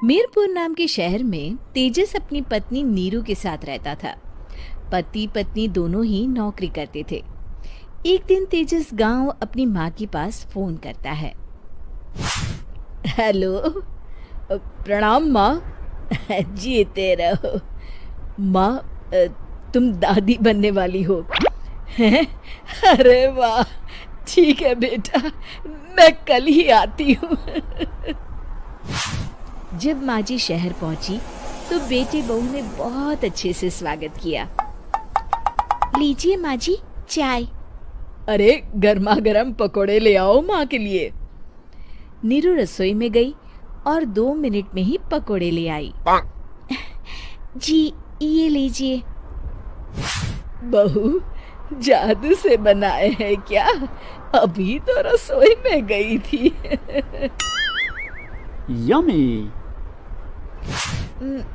मीरपुर नाम के शहर में तेजस अपनी पत्नी नीरू के साथ रहता था। पति पत्नी दोनों ही नौकरी करते थे। एक दिन तेजस गांव अपनी माँ के पास फोन करता है। हेलो, प्रणाम माँ। जीते रहो माँ, तुम दादी बनने वाली हो हैं? अरे वाह, ठीक है बेटा, मैं कल ही आती हूँ। जब माँ जी शहर पहुंची तो बेटे बहू ने बहुत अच्छे से स्वागत किया। लीजिए माँ जी, चाय। अरे गर्मा गर्म पकोड़े ले आओ माँ के लिए। नीरू रसोई में गई और 2 मिनट में ही पकोड़े ले आई। जी ये लीजिए। बहू जादू से बनाए हैं क्या? अभी तो रसोई में गई थी। यम्मी।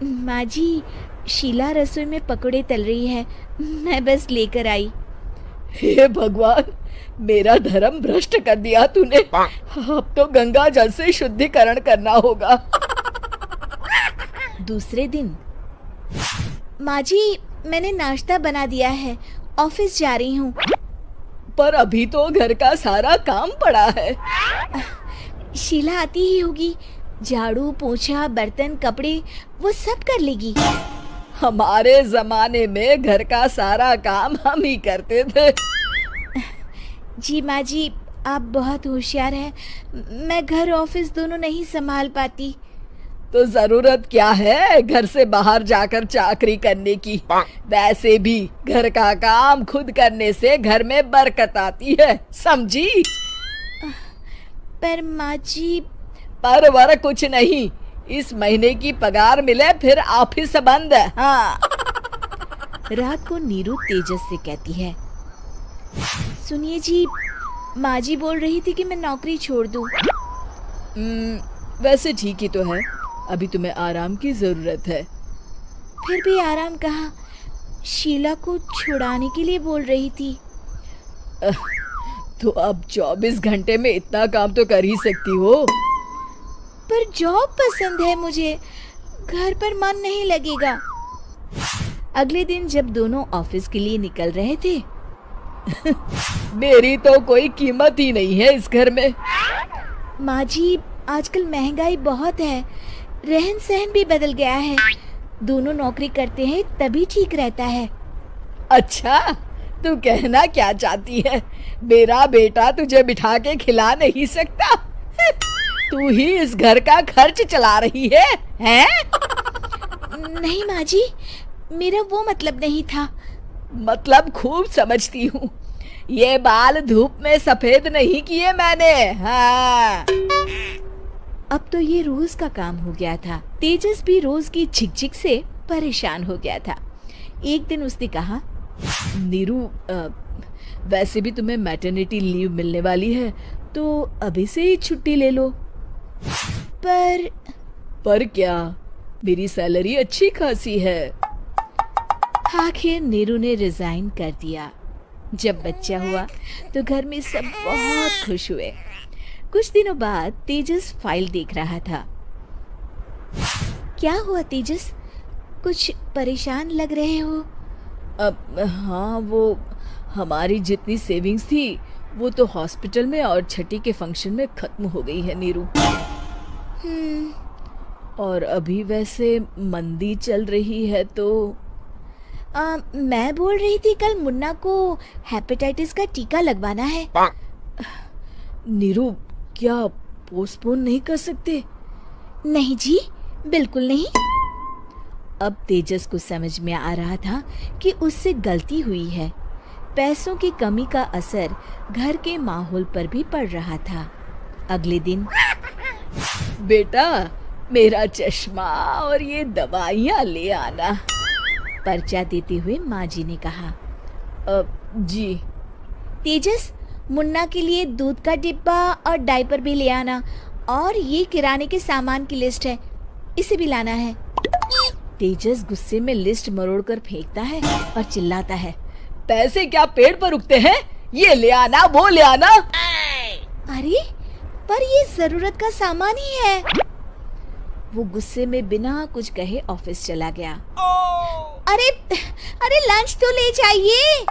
माँ जी, शीला रसोई में पकोड़े तल रही है, मैं बस लेकर आई। हे भगवान, मेरा धर्म भ्रष्ट कर दिया तूने। अब तो गंगा जल से शुद्धिकरण करना होगा। दूसरे दिन, माँ जी मैंने नाश्ता बना दिया है, ऑफिस जा रही हूँ। पर अभी तो घर का सारा काम पड़ा है। शीला आती ही होगी, झाड़ू पोछा बर्तन कपड़े वो सब कर लेगी। हमारे जमाने में घर का सारा काम हम ही करते थे। जी माँ जी, आप बहुत होशियार हैं, मैं घर ऑफिस दोनों नहीं संभाल पाती। तो जरूरत क्या है घर से बाहर जाकर चाकरी करने की? वैसे भी घर का काम खुद करने से घर में बरकत आती है, समझी? पर माँ जी, पर वर कुछ नहीं, इस महीने की पगार मिले फिर ऑफिस बंद है। हाँ। रात को नीरू तेजस से कहती है, सुनिए जी, माँ जी बोल रही थी कि मैं नौकरी छोड़ दूं। वैसे ठीक ही तो है, अभी तुम्हें आराम की जरूरत है। फिर भी आराम कहाँ, शीला को छुड़ाने के लिए बोल रही थी। तो अब 24 घंटे में इतना काम तो कर ही सकती हो। पर जॉब पसंद है मुझे, घर पर मन नहीं लगेगा। अगले दिन जब दोनों ऑफिस के लिए निकल रहे थे, मेरी तो कोई कीमत ही नहीं है इस घर में। माँ जी, आजकल महंगाई बहुत है, रहन सहन भी बदल गया है, दोनों नौकरी करते हैं तभी ठीक रहता है। अच्छा, तू कहना क्या चाहती है? मेरा बेटा तुझे बिठा के खिला नहीं सकता? तू ही इस घर का खर्च चला रही है, हैं? नहीं माँ जी, मेरा वो मतलब नहीं था। मतलब खूब समझती हूँ, ये बाल धूप में सफेद नहीं किए मैंने। हाँ। अब तो ये रोज का काम हो गया था। तेजस भी रोज की झिकझिक से परेशान हो गया था। एक दिन उसने कहा, नीरू, वैसे भी तुम्हें मैटरनिटी लीव मिलने वाली है, तो अभी से ही छुट्टी ले लो। पर क्या, मेरी सैलरी अच्छी खासी है। आखिर नीरू ने रिजाइन कर दिया। जब बच्चा हुआ तो घर में सब बहुत खुश हुए। कुछ दिनों बाद तेजस फाइल देख रहा था। क्या हुआ तेजस, कुछ परेशान लग रहे हो? हाँ, वो हमारी जितनी सेविंग्स थी वो तो हॉस्पिटल में और छठी के फंक्शन में खत्म हो गई है नीरू। और अभी वैसे मंदी चल रही है तो मैं बोल रही थी कल मुन्ना को हेपेटाइटिस का टीका लगवाना है। नीरू, क्या पोस्टपोन नहीं कर सकते? नहीं जी, बिल्कुल नहीं। अब तेजस को समझ में आ रहा था कि उससे गलती हुई है। पैसों की कमी का असर घर के माहौल पर भी पड़ रहा था। अगले दिन, बेटा मेरा चश्मा और ये दवाइयाँ ले आना, पर्चा देते हुए माँ जी ने कहा। जी। तेजस, मुन्ना के लिए दूध का डिब्बा और डायपर भी ले आना, और ये किराने के सामान की लिस्ट है, इसे भी लाना है। तेजस गुस्से में लिस्ट मरोड़कर फेंकता है और चिल्लाता है, पैसे क्या पेड़ पर उगते हैं? ये ले आना, वो ले आना। अरे पर ये जरूरत का सामान ही है। वो गुस्से में बिना कुछ कहे ऑफिस चला गया। अरे अरे लंच तो ले जाइए।